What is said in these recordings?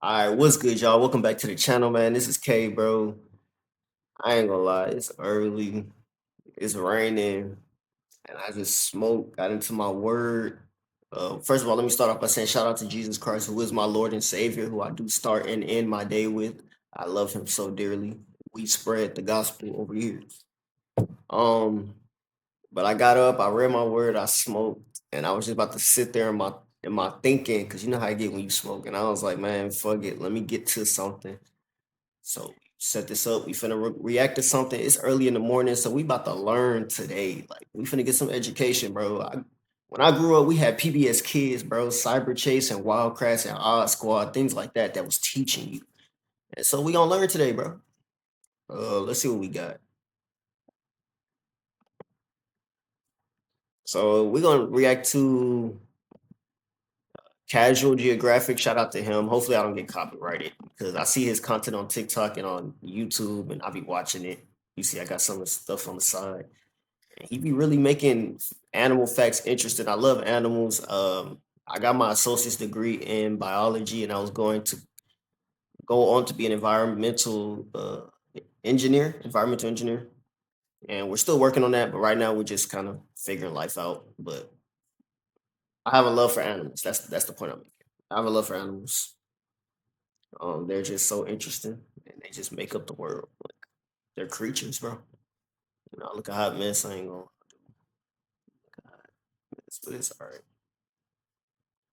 Alright, what's good, y'all? Welcome back to the channel, man. This is K, bro. I ain't gonna lie, it's early, it's raining, and I just smoked, got into my word. First of all, let me start off by saying shout out to Jesus Christ, who is my Lord and Savior, who I do start and end my day with. I love him so dearly. We spread the gospel over years. Um, but I got up, I read my word, I smoked, and I was just about to sit there in my thinking, because you know how I get when you smoke. And I was like, man, fuck it, let me get to something. So set this up. We finna react to something. It's early in the morning, so we about to learn today. Like we finna get some education, bro. When I grew up, we had PBS Kids, bro, Cyber Chase and Wildcrats and Odd Squad, things like that. That was teaching you. And so we gonna learn today, bro. Let's see what we got. So we're gonna react to Casual Geographic. Shout out to him. Hopefully, I don't get copyrighted because I see his content on TikTok and on YouTube, and I'll be watching it. You see, I got some of the stuff on the side. He be really making animal facts interesting. I love animals. I got my associate's degree in biology, and I was going to go on to be an environmental engineer, and we're still working on that. But right now, we're just kind of figuring life out. But I have a love for animals. That's the point I'm making. I have a love for animals. They're just so interesting, and they just make up the world. Like, they're creatures, bro. You know, I look a hot mess. I ain't gonna look a hot mess, but it's all right.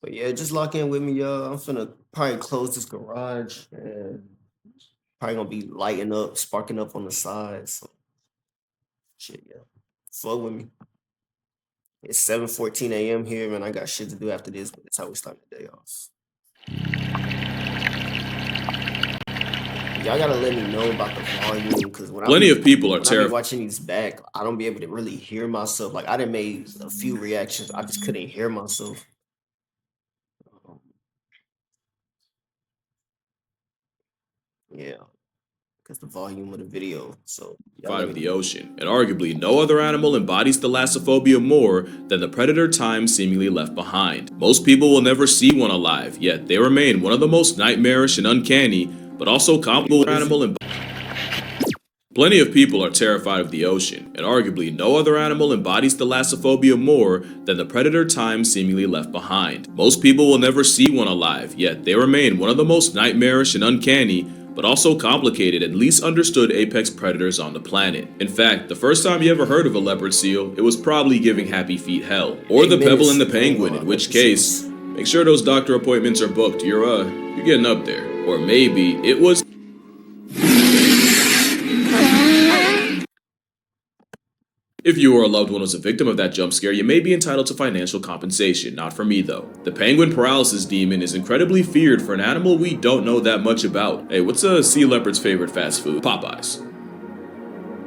But yeah, just lock in with me, y'all. I'm finna probably close this garage and probably gonna be lighting up, sparking up on the side. So shit, yeah. Flow with me. It's 7:14 a.m. here, man. I got shit to do after this, but that's how we start the day off. Y'all gotta let me know about the volume because Plenty of people are when I be terrified. watching these back, I don't be able to really hear myself. Like I done made a few reactions, I just couldn't hear myself. Um, yeah, because the volume of the video. So y'all let me Of the know. ocean, and arguably no other animal embodies thalassophobia more than the predator time seemingly left behind. Most people will never see one alive, yet they remain one of the most nightmarish and uncanny, but also comparable animal. Plenty of people are terrified of the ocean, and arguably no other animal embodies thalassophobia more than the predator time seemingly left behind. Most people will never see one alive, yet they remain one of the most nightmarish and uncanny, but also complicated and least understood apex predators on the planet. In fact, the first time you ever heard of a leopard seal, it was probably giving Happy Feet hell. Or the pebble and the penguin, in which case, make sure those doctor appointments are booked. You're getting up there. Or maybe it was. If you or a loved one was a victim of that jump scare, you may be entitled to financial compensation. Not for me, though. The penguin paralysis demon is incredibly feared for an animal we don't know that much about. Hey, what's a sea leopard's favorite fast food? Popeyes.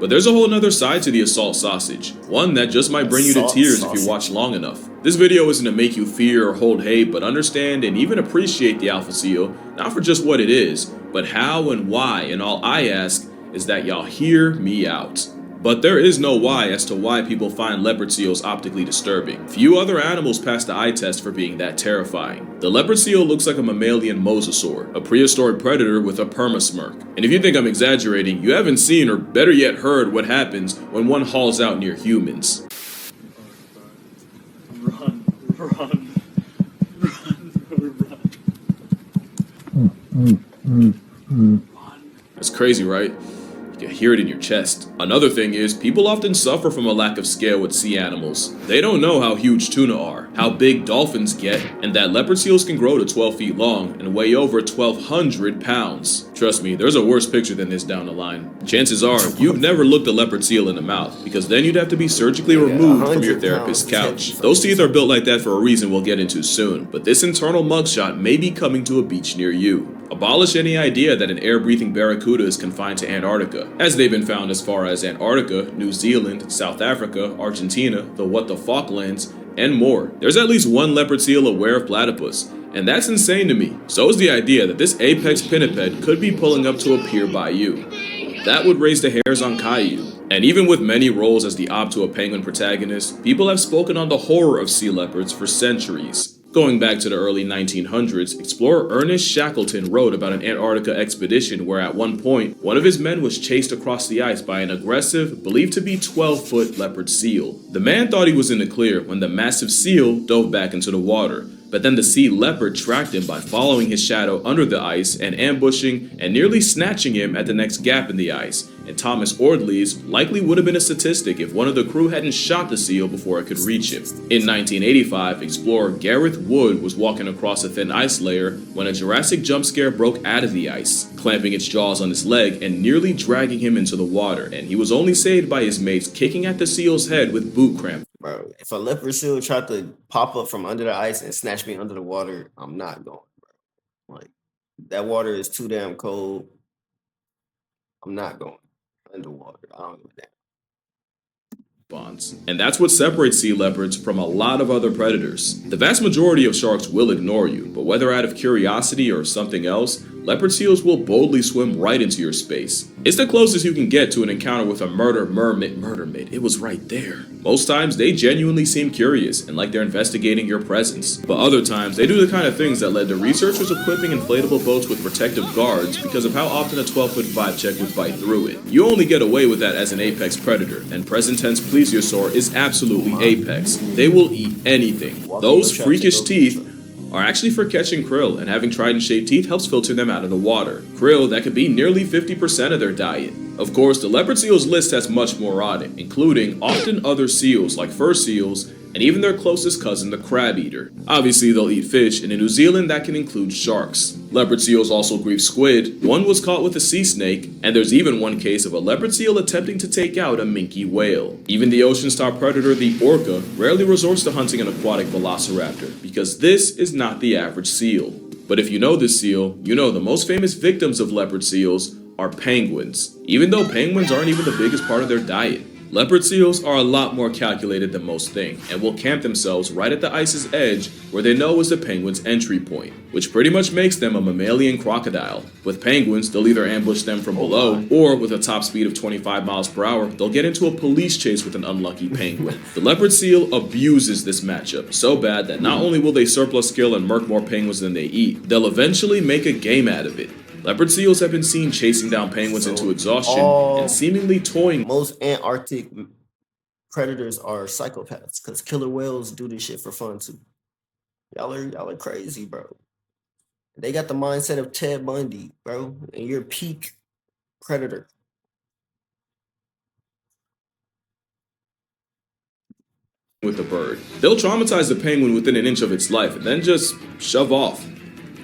But there's a whole nother side to the assault sausage. One that just might bring you to tears if you watch long enough. This video isn't to make you fear or hold hate, but understand and even appreciate the alpha seal, not for just what it is, but how and why, and all I ask is that y'all hear me out. But there is no why as to why people find leopard seals optically disturbing. Few other animals pass the eye test for being that terrifying. The leopard seal looks like a mammalian mosasaur, a prehistoric predator with a permasmirk. And if you think I'm exaggerating, you haven't seen or better yet heard what happens when one hauls out near humans. Run, run, run. That's crazy, right? You can hear it in your chest. Another thing is, people often suffer from a lack of scale with sea animals. They don't know how huge tuna are, how big dolphins get, and that leopard seals can grow to 12 feet long and weigh over 1,200 pounds. Trust me, there's a worse picture than this down the line. Chances are, you've never looked a leopard seal in the mouth, because then you'd have to be surgically removed from your therapist's couch. Those teeth are built like that for a reason we'll get into soon, but this internal mugshot may be coming to a beach near you. Abolish any idea that an air-breathing barracuda is confined to Antarctica, as they've been found as far as Antarctica, New Zealand, South Africa, Argentina, the What the Falklands, and more. There's at least one leopard seal aware of platypus, and that's insane to me. So is the idea that this apex pinniped could be pulling up to a pier by you. That would raise the hairs on Caillou. And even with many roles as the op to a penguin protagonist, people have spoken on the horror of sea leopards for centuries. Going back to the early 1900s, explorer Ernest Shackleton wrote about an Antarctica expedition where at one point, one of his men was chased across the ice by an aggressive, believed to be 12-foot leopard seal. The man thought he was in the clear when the massive seal dove back into the water. But then the sea leopard tracked him by following his shadow under the ice and ambushing and nearly snatching him at the next gap in the ice. And Thomas Ordley's likely would have been a statistic if one of the crew hadn't shot the seal before it could reach him. In 1985, explorer Gareth Wood was walking across a thin ice layer when a Jurassic jump scare broke out of the ice, clamping its jaws on his leg and nearly dragging him into the water, and he was only saved by his mates kicking at the seal's head with boot cramp. Bro, if a leopard seal tried to pop up from under the ice and snatch me under the water, I'm not going, bro. Like, that water is too damn cold. I'm not going underwater. I don't give a damn. Bonds. And that's what separates sea leopards from a lot of other predators. The vast majority of sharks will ignore you, but whether out of curiosity or something else, leopard seals will boldly swim right into your space. It's the closest you can get to an encounter with a murder mermaid. It was right there. Most times, they genuinely seem curious and like they're investigating your presence. But other times, they do the kind of things that led to researchers equipping inflatable boats with protective guards because of how often a 12-foot vibe check would bite through it. You only get away with that as an apex predator, and present tense plesiosaur is absolutely apex. They will eat anything. Those freakish teeth are actually for catching krill, and having trident-shaped teeth helps filter them out of the water. Krill that could be nearly 50% of their diet. Of course, the leopard seals list has much more on it, including often other seals like fur seals, and even their closest cousin, the crab eater. Obviously, they'll eat fish, and in New Zealand that can include sharks. Leopard seals also grieve squid, one was caught with a sea snake, and there's even one case of a leopard seal attempting to take out a minke whale. Even the ocean's top predator, the orca, rarely resorts to hunting an aquatic velociraptor, because this is not the average seal. But if you know this seal, you know the most famous victims of leopard seals are penguins, even though penguins aren't even the biggest part of their diet. Leopard seals are a lot more calculated than most think, and will camp themselves right at the ice's edge where they know is the penguin's entry point, which pretty much makes them a mammalian crocodile. With penguins, they'll either ambush them from below, or with a top speed of 25 miles per hour, they'll get into a police chase with an unlucky penguin. The leopard seal abuses this matchup so bad that not only will they surplus skill and murk more penguins than they eat, they'll eventually make a game out of it. Leopard seals have been seen chasing down penguins into exhaustion and seemingly toying. Most Antarctic predators are psychopaths because killer whales do this shit for fun too. Y'all are crazy, bro. They got the mindset of Ted Bundy, bro, and you're peak predator. With the bird. They'll traumatize the penguin within an inch of its life and then just shove off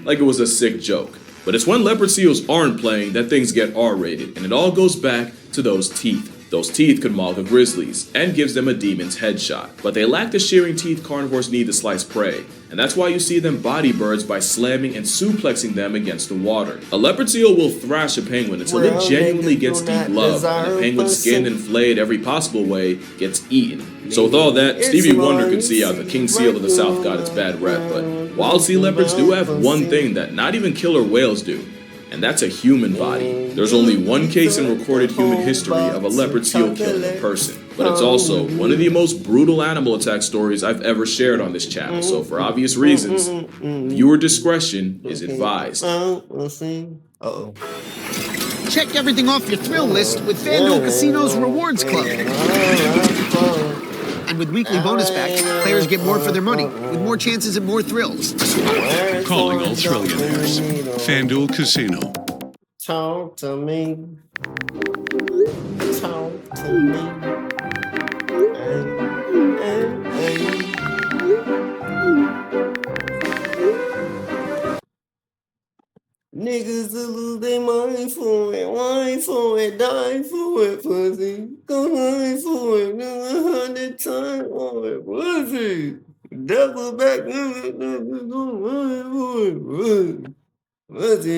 like it was a sick joke. But it's when leopard seals aren't playing that things get R-rated, and it all goes back to those teeth. Those teeth could maul the grizzlies, and gives them a demon's headshot. But they lack the shearing teeth carnivores need to slice prey, and that's why you see them body birds by slamming and suplexing them against the water. A leopard seal will thrash a penguin until it genuinely gets deep love, and the penguin's skinned and flayed every possible way gets eaten. So with all that, Stevie Wonder could see how the king seal of the south got its bad rep, but wild sea leopards do have one thing that not even killer whales do, and that's a human body. There's only one case in recorded human history of a leopard seal killing a person, but it's also one of the most brutal animal attack stories I've ever shared on this channel, so for obvious reasons, viewer discretion is advised. Uh-oh. Check everything off your thrill list with FanDuel Casino's Rewards Club. And with weekly bonus packs, players get more for their money, with more chances and more thrills. Calling all trillionaires. FanDuel Casino. Talk to me. Talk to me. Hey. Niggas will lose their mind for it, wine for it, die for it, pussy. Go line for it, 100 times for it, pussy. Double back, pussy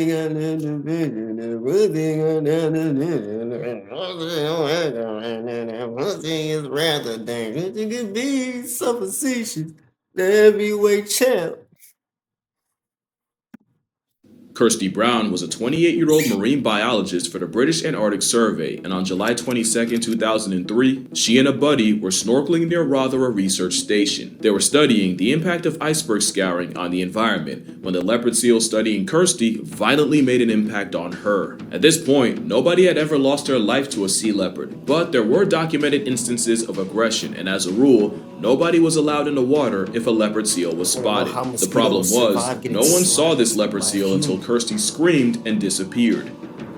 got that division, pussy got that division, pussy is rather dangerous. You could be so facetious, the heavyweight champ. Kirsty Brown was a 28-year-old marine biologist for the British Antarctic Survey, and on July 22, 2003, she and a buddy were snorkeling near Rothera Research Station. They were studying the impact of iceberg scouring on the environment when the leopard seal studying Kirsty violently made an impact on her. At this point, nobody had ever lost their life to a sea leopard, but there were documented instances of aggression, and as a rule, nobody was allowed in the water if a leopard seal was spotted. The problem was, no one saw this leopard seal until Kirsty screamed and disappeared,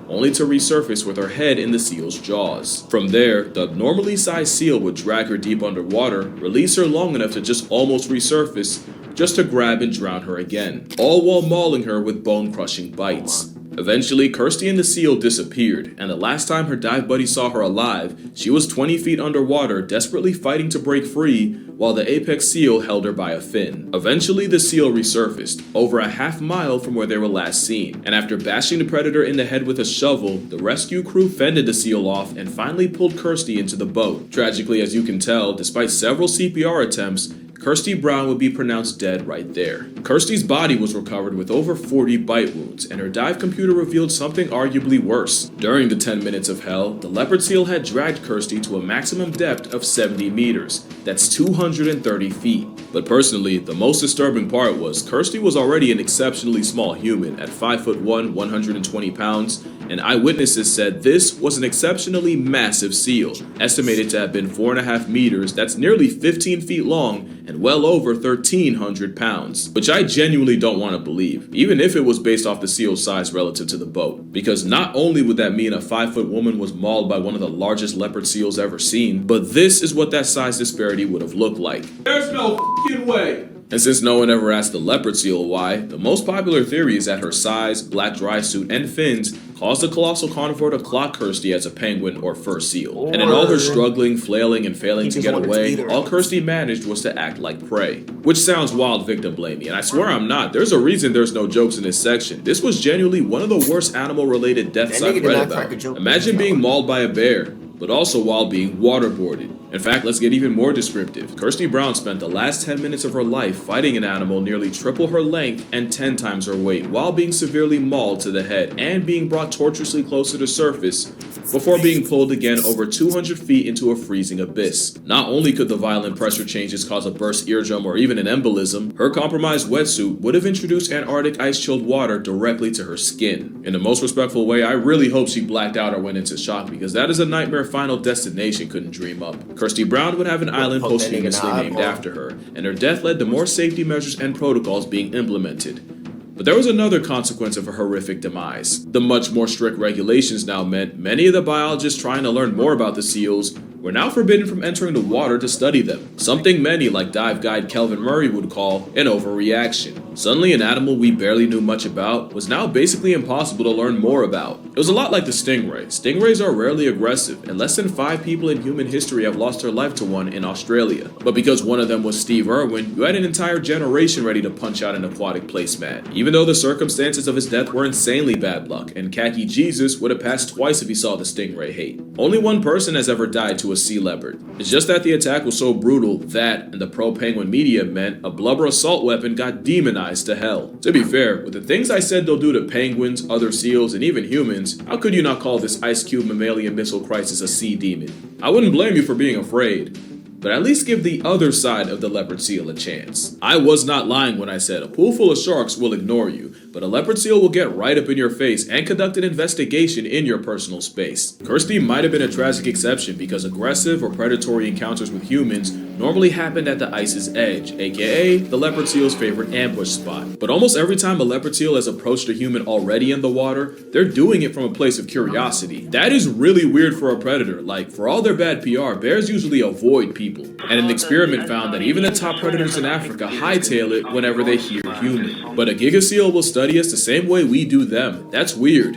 only to resurface with her head in the seal's jaws. From there, the abnormally sized seal would drag her deep underwater, release her long enough to just almost resurface, just to grab and drown her again, all while mauling her with bone-crushing bites. Eventually, Kirsty and the seal disappeared, and the last time her dive buddy saw her alive, she was 20 feet underwater, desperately fighting to break free, while the apex seal held her by a fin. Eventually, the seal resurfaced, over a half-mile from where they were last seen, and after bashing the predator in the head with a shovel, the rescue crew fended the seal off and finally pulled Kirsty into the boat. Tragically, as you can tell, despite several CPR attempts, Kirsty Brown would be pronounced dead right there. Kirsty's body was recovered with over 40 bite wounds, and her dive computer revealed something arguably worse. During the 10 minutes of hell, the leopard seal had dragged Kirsty to a maximum depth of 70 meters. That's 230 feet. But personally, the most disturbing part was Kirsty was already an exceptionally small human at 5'1", 120 pounds, and eyewitnesses said this was an exceptionally massive seal, estimated to have been 4.5 meters, that's nearly 15 feet long, and well over 1,300 pounds, which I genuinely don't want to believe, even if it was based off the seal's size relative to the boat. Because not only would that mean a 5-foot woman was mauled by one of the largest leopard seals ever seen, but this is what that size disparity would have looked like. There's no f***ing way! And since no one ever asked the leopard seal why, the most popular theory is that her size, black dry suit, and fins caused the colossal carnivore to clock Kirsty as a penguin or fur seal. And in all her struggling, flailing, and failing to get away, all Kirsty managed was to act like prey. Which sounds wild victim blaming, and I swear I'm not. There's a reason there's no jokes in this section. This was genuinely one of the worst animal-related deaths I've read about. Imagine being mauled by a bear, but also while being waterboarded. In fact, let's get even more descriptive. Kirsty Brown spent the last 10 minutes of her life fighting an animal nearly triple her length and 10 times her weight, while being severely mauled to the head and being brought tortuously close to the surface before being pulled again over 200 feet into a freezing abyss. Not only could the violent pressure changes cause a burst eardrum or even an embolism, her compromised wetsuit would have introduced Antarctic ice-chilled water directly to her skin. In the most respectful way, I really hope she blacked out or went into shock, because that is a nightmare Final Destination couldn't dream up. Kirsty Brown would have an island posthumously named after her, and her death led to more safety measures and protocols being implemented. But there was another consequence of her horrific demise. The much more strict regulations now meant many of the biologists trying to learn more about the seals were now forbidden from entering the water to study them, something many like dive guide Kelvin Murray would call an overreaction. Suddenly, an animal we barely knew much about was now basically impossible to learn more about. It was a lot like the stingray. Stingrays are rarely aggressive, and less than 5 people in human history have lost their life to one in Australia. But because one of them was Steve Irwin, you had an entire generation ready to punch out an aquatic placemat, even though the circumstances of his death were insanely bad luck, and Khaki Jesus would have passed twice if he saw the stingray hate. Only one person has ever died to a sea leopard. It's just that the attack was so brutal that, and the pro-penguin media meant, a blubber assault weapon got demonized to hell. To be fair, with the things I said they'll do to penguins, other seals, and even humans, how could you not call this Ice Cube mammalian missile crisis a sea demon? I wouldn't blame you for being afraid, but at least give the other side of the leopard seal a chance. I was not lying when I said a pool full of sharks will ignore you, but a leopard seal will get right up in your face and conduct an investigation in your personal space. Kirsty might have been a tragic exception because aggressive or predatory encounters with humans normally happened at the ice's edge, aka the leopard seal's favorite ambush spot. But almost every time a leopard seal has approached a human already in the water, they're doing it from a place of curiosity. That is really weird for a predator. Like, for all their bad PR, bears usually avoid people. And an experiment found that even the top predators in Africa hightail it whenever they hear human. But a giga seal will study us the same way we do them. That's weird.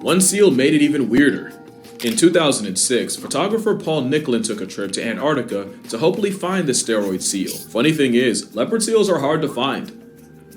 One seal made it even weirder. In 2006, photographer Paul Nicklin took a trip to Antarctica to hopefully find the steroid seal. Funny thing is, leopard seals are hard to find.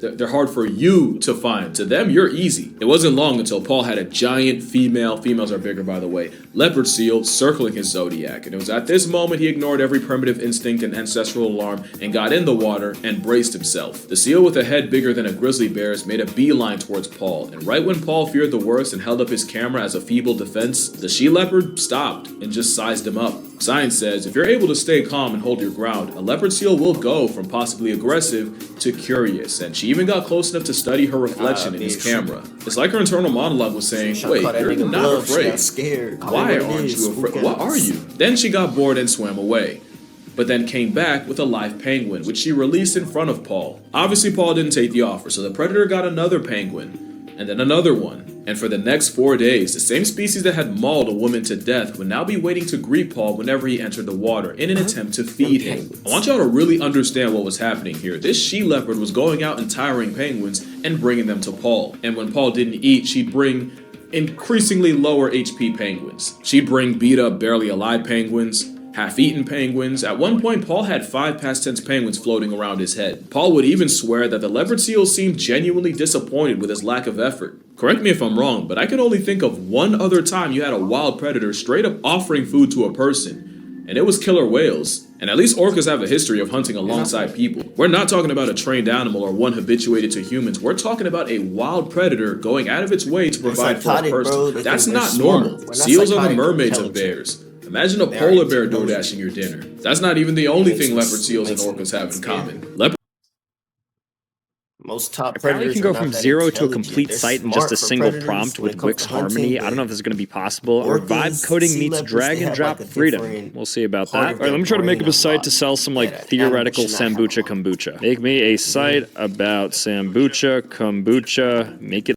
They're hard for you to find. To them, you're easy. It wasn't long until Paul had a giant females are bigger by the way, leopard seal circling his zodiac. And it was at this moment he ignored every primitive instinct and ancestral alarm and got in the water and braced himself. The seal with a head bigger than a grizzly bear's made a beeline towards Paul. And right when Paul feared the worst and held up his camera as a feeble defense, the she leopard stopped and just sized him up. Science says if you're able to stay calm and hold your ground, a leopard seal will go from possibly aggressive to curious, and she even got close enough to study her reflection in his camera. It's like her internal monologue was saying, wait, you're not afraid. Why aren't you afraid? What are you? Then she got bored and swam away, but then came back with a live penguin, which she released in front of Paul. Obviously, Paul didn't take the offer, so the predator got another penguin, and then another one. And for the next 4 days, the same species that had mauled a woman to death would now be waiting to greet Paul whenever he entered the water in an attempt to feed him. I want y'all to really understand what was happening here. This she-leopard was going out and tiring penguins and bringing them to Paul. And when Paul didn't eat, she'd bring increasingly lower HP penguins. She'd bring beat up, barely alive penguins, half-eaten penguins. At one point, Paul had 5 past tense penguins floating around his head. Paul would even swear that the leopard seal seemed genuinely disappointed with his lack of effort. Correct me if I'm wrong, but I can only think of one other time you had a wild predator straight up offering food to a person, and it was killer whales. And at least orcas have a history of hunting alongside people. We're not talking about a trained animal or one habituated to humans. We're talking about a wild predator going out of its way to provide for a person. That's not normal. Seals are the mermaids of bears. Imagine a polar bear door dashing your dinner. That's not even the only thing leopard seals and orcas have in common. Most top Apparently you predators can are go not from that 0 to a intelligent. complete They're site in just smart a for single predators prompt when it with comes Wix to hunting, Harmony. I don't know but if this is going to be possible. Or orcas, vibe coding sea meets leopards, drag they and have drop like a freedom. different We'll see about part that. of All right, let me try to their make up a brain site to sell some like that theoretical animals should not kombucha have. kombucha. Make me a site about kombucha. Make it.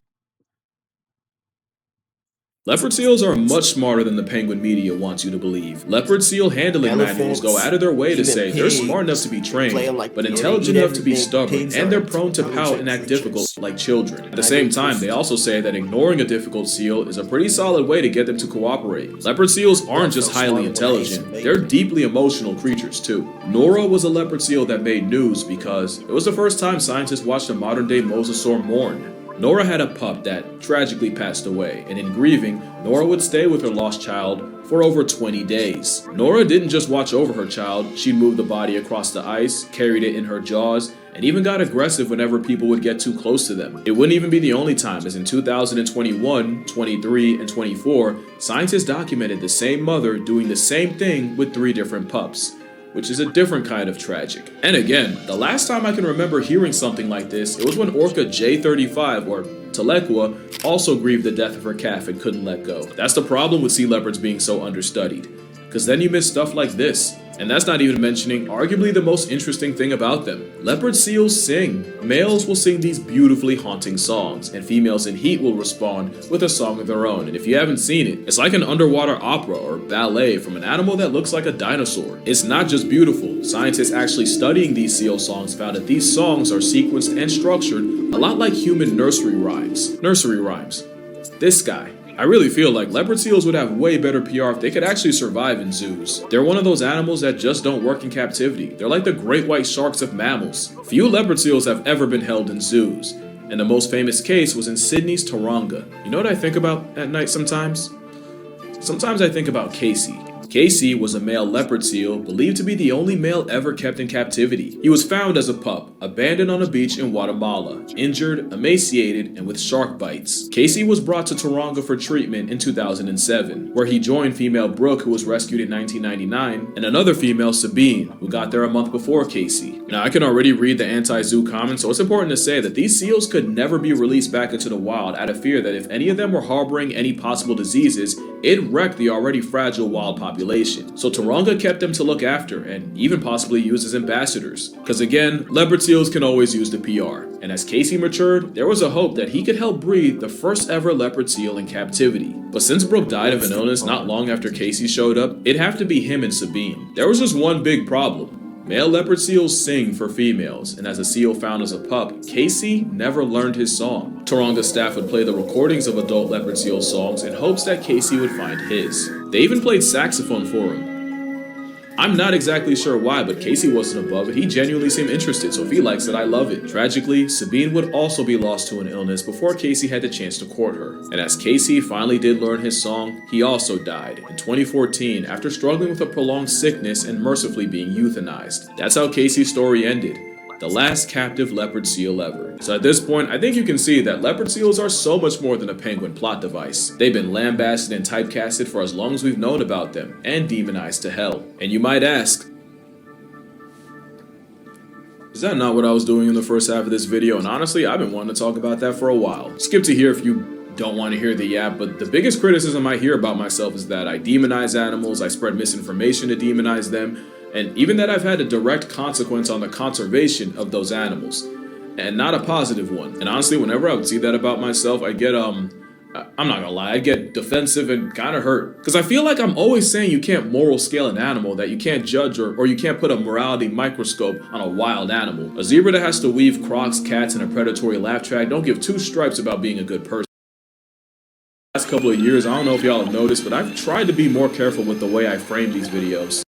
Leopard seals are much smarter than the penguin media wants you to believe. Leopard seal handling manuals go out of their way to say they're smart enough to be trained, but intelligent enough to be stubborn, and they're prone to pout and act difficult like children. At the same time, they also say that ignoring a difficult seal is a pretty solid way to get them to cooperate. Leopard seals aren't just highly intelligent, they're deeply emotional creatures too. Nora was a leopard seal that made news because it was the first time scientists watched a modern-day mosasaur mourn. Nora had a pup that tragically passed away, and in grieving, Nora would stay with her lost child for over 20 days. Nora didn't just watch over her child, she'd move the body across the ice, carried it in her jaws, and even got aggressive whenever people would get too close to them. It wouldn't even be the only time, as in 2021, 23, and 24, scientists documented the same mother doing the same thing with 3 different pups, which is a different kind of tragic. And again, the last time I can remember hearing something like this, it was when Orca J35, or Telequa, also grieved the death of her calf and couldn't let go. That's the problem with sea leopards being so understudied, because then you miss stuff like this. And that's not even mentioning arguably the most interesting thing about them. Leopard seals sing. Males will sing these beautifully haunting songs, and females in heat will respond with a song of their own. And if you haven't seen it, it's like an underwater opera or ballet from an animal that looks like a dinosaur. It's not just beautiful. Scientists actually studying these seal songs found that these songs are sequenced and structured a lot like human nursery rhymes. This guy. I really feel like leopard seals would have way better PR if they could actually survive in zoos. They're one of those animals that just don't work in captivity. They're like the great white sharks of mammals. Few leopard seals have ever been held in zoos, and the most famous case was in Sydney's Taronga. You know what I think about at night sometimes? Sometimes I think about Casey. Casey was a male leopard seal, believed to be the only male ever kept in captivity. He was found as a pup, abandoned on a beach in Guatemala, injured, emaciated, and with shark bites. Casey was brought to Taronga for treatment in 2007, where he joined female Brooke, who was rescued in 1999, and another female, Sabine, who got there a month before Casey. Now, I can already read the anti-zoo comments, so it's important to say that these seals could never be released back into the wild out of fear that if any of them were harboring any possible diseases, it'd wreck the already fragile wild population. So Taronga kept them to look after and even possibly use as ambassadors. Because again, leopard seals can always use the PR. And as Casey matured, there was a hope that he could help breed the first ever leopard seal in captivity. But since Brooke died of an illness not long after Casey showed up, it'd have to be him and Sabine. There was just one big problem. Male leopard seals sing for females, and as a seal found as a pup, Casey never learned his song. Taronga staff would play the recordings of adult leopard seal songs in hopes that Casey would find his. They even played saxophone for him. I'm not exactly sure why, but Casey wasn't above it. He genuinely seemed interested, so if he likes it, I love it. Tragically, Sabine would also be lost to an illness before Casey had the chance to court her. And as Casey finally did learn his song, he also died in 2014 after struggling with a prolonged sickness and mercifully being euthanized. That's how Casey's story ended. The last captive leopard seal ever. So at this point, I think you can see that leopard seals are so much more than a penguin plot device. They've been lambasted and typecasted for as long as we've known about them, and demonized to hell. And you might ask, is that not what I was doing in the first half of this video? And honestly, I've been wanting to talk about that for a while. Skip to here if you don't want to hear the yap, but the biggest criticism I hear about myself is that I demonize animals, I spread misinformation to demonize them, and even that I've had a direct consequence on the conservation of those animals, and not a positive one. And honestly, whenever I would see that about myself, I get, I'm not gonna lie, I'd get defensive and kind of hurt. Because I feel like I'm always saying you can't moral scale an animal, that you can't judge or you can't put a morality microscope on a wild animal. A zebra that has to weave crocs, cats, and a predatory laugh track don't give two stripes about being a good person. Last couple of years, I don't know if y'all have noticed, but I've tried to be more careful with the way I frame these videos.